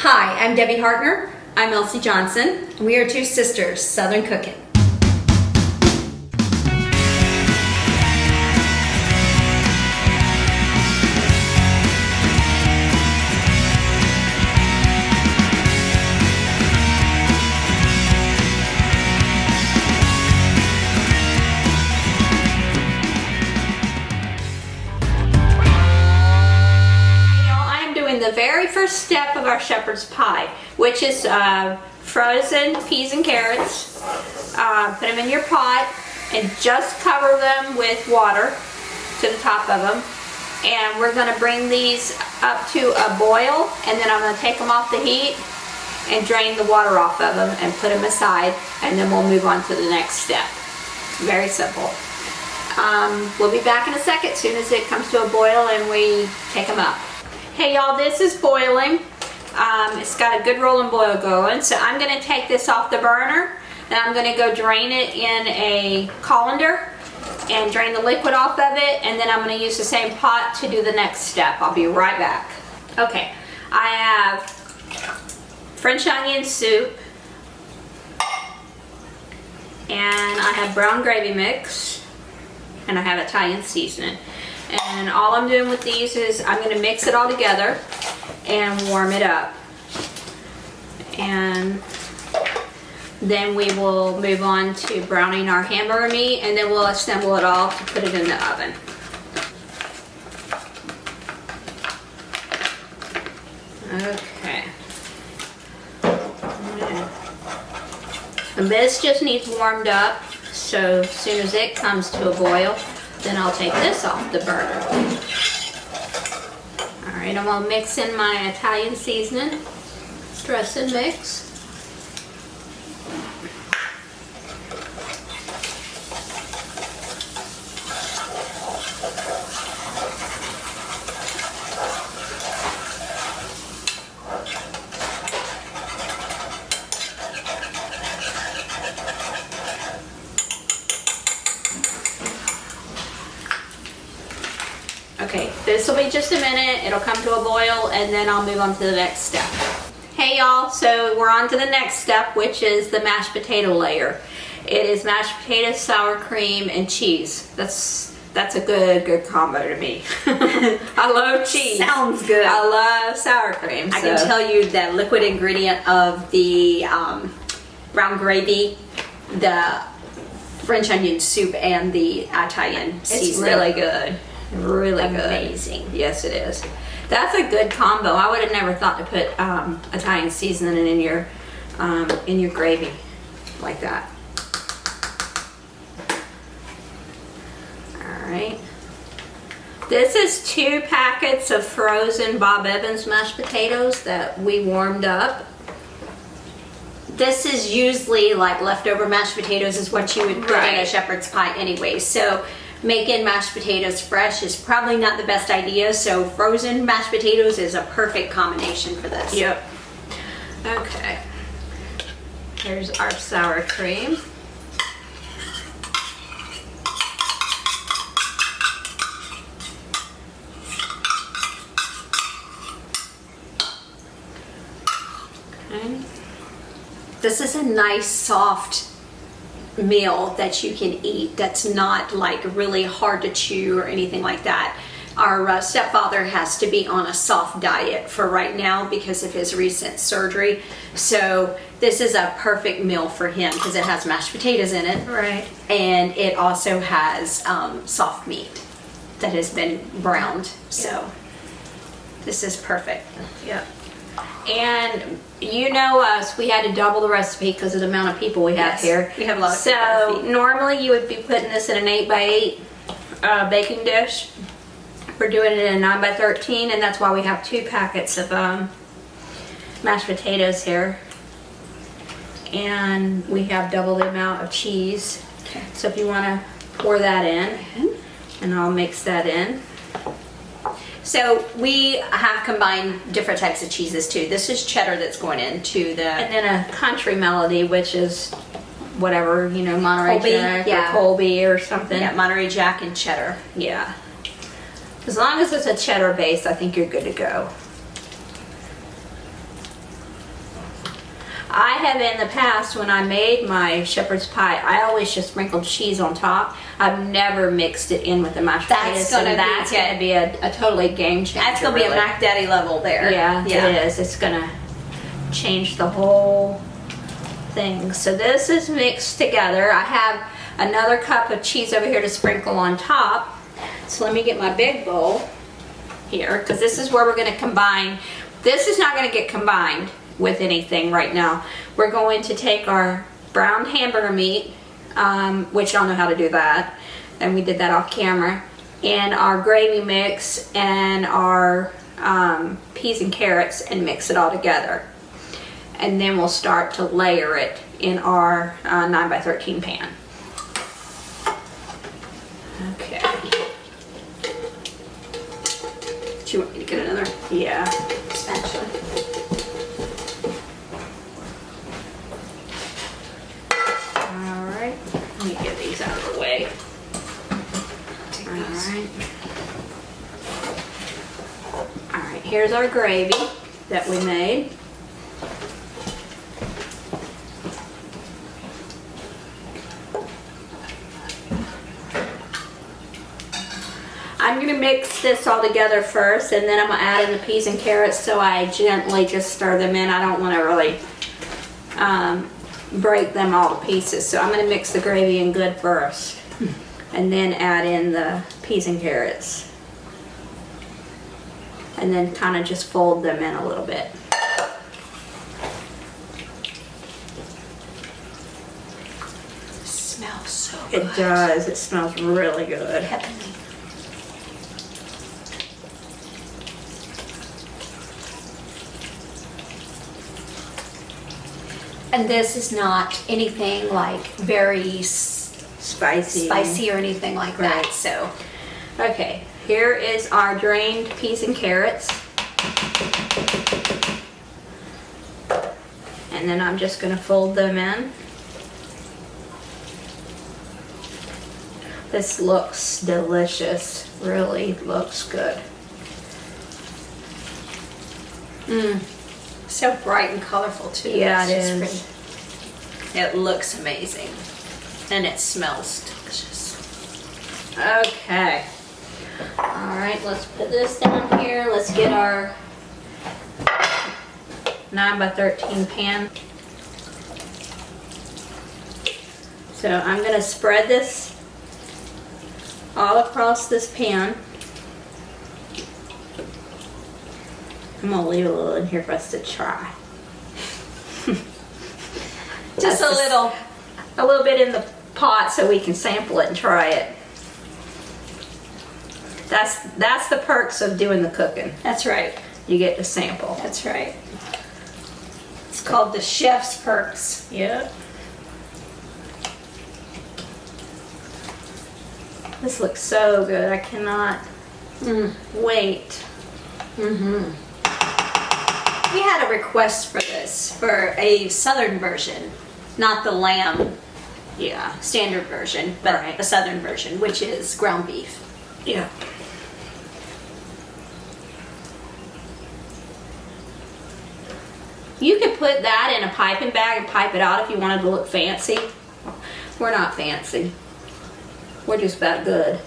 Hi, I'm Debbie Hartner. I'm Elsie Johnson. And we are two sisters, Southern Cooking. The very first step of our shepherd's pie, which is frozen peas and carrots. Put them in your pot and just cover them with water to the top of them. And we're going to bring these up to a boil, and then I'm going to take them off the heat and drain the water off of them and put them aside, and then we'll move on to the next step. Very simple. We'll be back in a second as soon as it comes to a boil and we take them up. Hey y'all, this is boiling. It's got a good rolling boil going, so I'm going to take this off the burner and I'm going to go drain it in a colander and drain the liquid off of it, and then I'm going to use the same pot to do the next step. I'll be right back. Okay, I have French onion soup, and I have brown gravy mix, and I have Italian seasoning. And all I'm doing with these is I'm going to mix it all together and warm it up. And then we will move on to browning our hamburger meat, and then we'll assemble it all to put it in the oven. Okay. And this just needs warmed up, so as soon as it comes to a boil, then I'll take this off the burner. Alright, I'm going to mix in my Italian seasoning, dressing mix. Okay, this will be just a minute, it'll come to a boil, and then I'll move on to the next step. Hey y'all, so we're on to the next step, which is the mashed potato layer. It is mashed potatoes, sour cream, and cheese. That's a good combo to me. I love cheese. Sounds good. I love sour cream. I can tell you that liquid ingredient of the brown gravy, the French onion soup, and the Italian seasoning. It's really good. Really good. Amazing. Yes, it is. That's a good combo. I would have never thought to put Italian seasoning in your gravy like that. All right. This is 2 packets of frozen Bob Evans mashed potatoes that we warmed up. This is usually like leftover mashed potatoes is what you would put in a shepherd's pie anyway. So making mashed potatoes fresh is probably not the best idea, so frozen mashed potatoes is a perfect combination for this. Yep. Okay. Here's our sour cream. Okay. This is a nice soft meal that you can eat that's not like really hard to chew or anything like that. Our stepfather has to be on a soft diet for right now because of his recent surgery, so this is a perfect meal for him because it has mashed potatoes in it, right, and it also has soft meat that has been browned, so this is perfect. Yep. And you know us, we had to double the recipe because of the amount of people we have here. We have a lot of So people. normally you would be putting this in an 8x8 baking dish. We're doing it in a 9x13, and that's why we have 2 packets of mashed potatoes here. And we have double the amount of cheese. Okay. So if you want to pour that in, and I'll mix that in. So we have combined different types of cheeses too. This is cheddar that's going into the... And then a country melody, which is whatever, you know, Monterey Colby, Jack yeah. or Colby or something. Yeah, Monterey Jack and cheddar. Yeah. As long as it's a cheddar base, I think you're good to go. I have in the past, when I made my shepherd's pie, I always just sprinkled cheese on top. I've never mixed it in with the mashed potatoes. That's going to be a totally game changer. That's going to be a Mac Daddy level there. Yeah, it is. It's going to change the whole thing. So this is mixed together. I have another cup of cheese over here to sprinkle on top. So let me get my big bowl here, because this is where we're going to combine. This is not going to get combined with anything right now. We're going to take our browned hamburger meat, which y'all know how to do that, and we did that off camera, and our gravy mix and our peas and carrots, and mix it all together. And then we'll start to layer it in our 9x13 pan. Okay. Do you want me to get another? Yeah. Spatula. Alright. Let me get these out of the way. Alright. Alright, here's our gravy that we made. I'm going to mix this all together first, and then I'm going to add in the peas and carrots, so I gently just stir them in. I don't want to really break them all to pieces. So I'm going to mix the gravy in good first, and then add in the peas and carrots. And then kind of just fold them in a little bit. It smells so good. It does. It smells really good. Heavenly. And this is not anything like very spicy or anything like that. Right. So, okay, here is our drained peas and carrots. And then I'm just going to fold them in. This looks delicious. Really looks good. so bright and colorful too. Yeah, It's it just is. pretty. It looks amazing. And it smells delicious. Okay. Alright, let's put this down here. Let's get our 9x13 pan. So I'm going to spread this all across this pan. I'm going to leave a little in here for us to try. Just a little bit in the pot so we can sample it and try it. That's the perks of doing the cooking. That's right. You get to sample. That's right. It's called the chef's perks. Yep. This looks so good. I cannot wait. We had a request for this, for a southern version, not the lamb standard version, but Right. a southern version, which is ground beef. Yeah. You could put that in a piping bag and pipe it out if you wanted to look fancy. We're not fancy. We're just about good.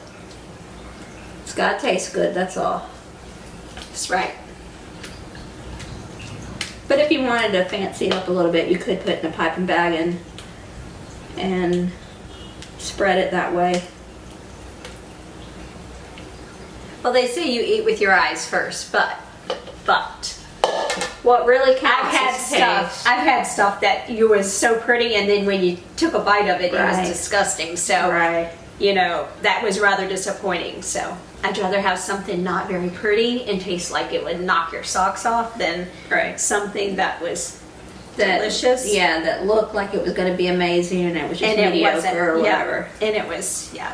It's gotta taste good, that's all. That's right. But if you wanted to fancy it up a little bit, you could put it in a piping bag and spread it that way. Well, they say you eat with your eyes first, but What really counts I've had is stuff. taste. I've had stuff that you was so pretty, and then when you took a bite of it, it Right. was disgusting. So, Right. you know, that was rather disappointing. So, I'd rather have something not very pretty and taste like it would knock your socks off than Right. something that was delicious. Yeah, that looked like it was going to be amazing and it was just And it mediocre wasn't, or whatever. Yeah, and it was, yeah.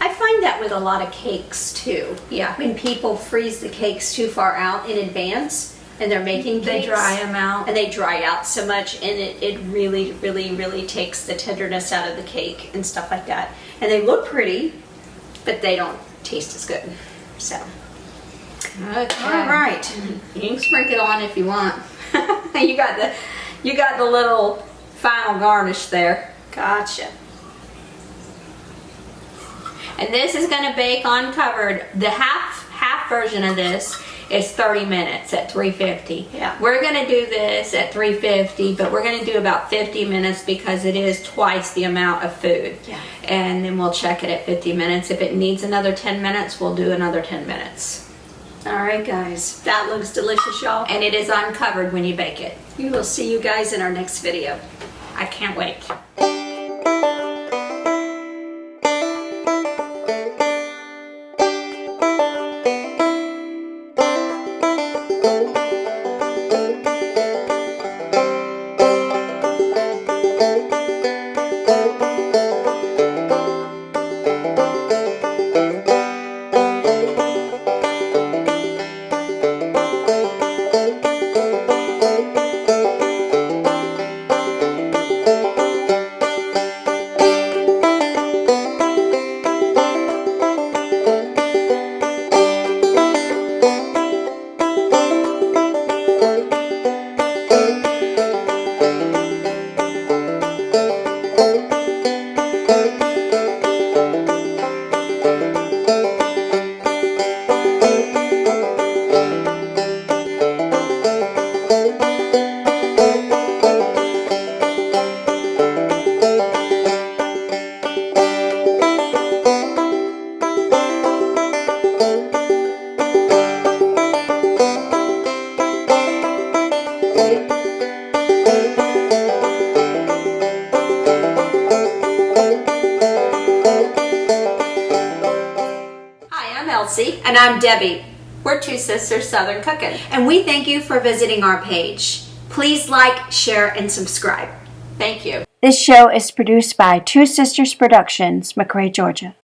I find that with a lot of cakes too. Yeah. When people freeze the cakes too far out in advance and they're making They cakes, dry them out. and they dry out so much, and it really, really, really takes the tenderness out of the cake and stuff like that. And they look pretty, but they don't taste as good. So, Okay. All right. You can sprinkle on if you want. you got the little final garnish there. Gotcha. And this is going to bake uncovered. The half version of this is 30 minutes at 350. Yeah. We're going to do this at 350, but we're going to do about 50 minutes because it is twice the amount of food. Yeah. And then we'll check it at 50 minutes. If it needs another 10 minutes, we'll do another 10 minutes. All right, guys. That looks delicious, y'all. And it is uncovered when you bake it. We will see you guys in our next video. I can't wait. And I'm Debbie. We're Two Sisters Southern Cooking. And we thank you for visiting our page. Please like, share, and subscribe. Thank you. This show is produced by Two Sisters Productions, McRae, Georgia.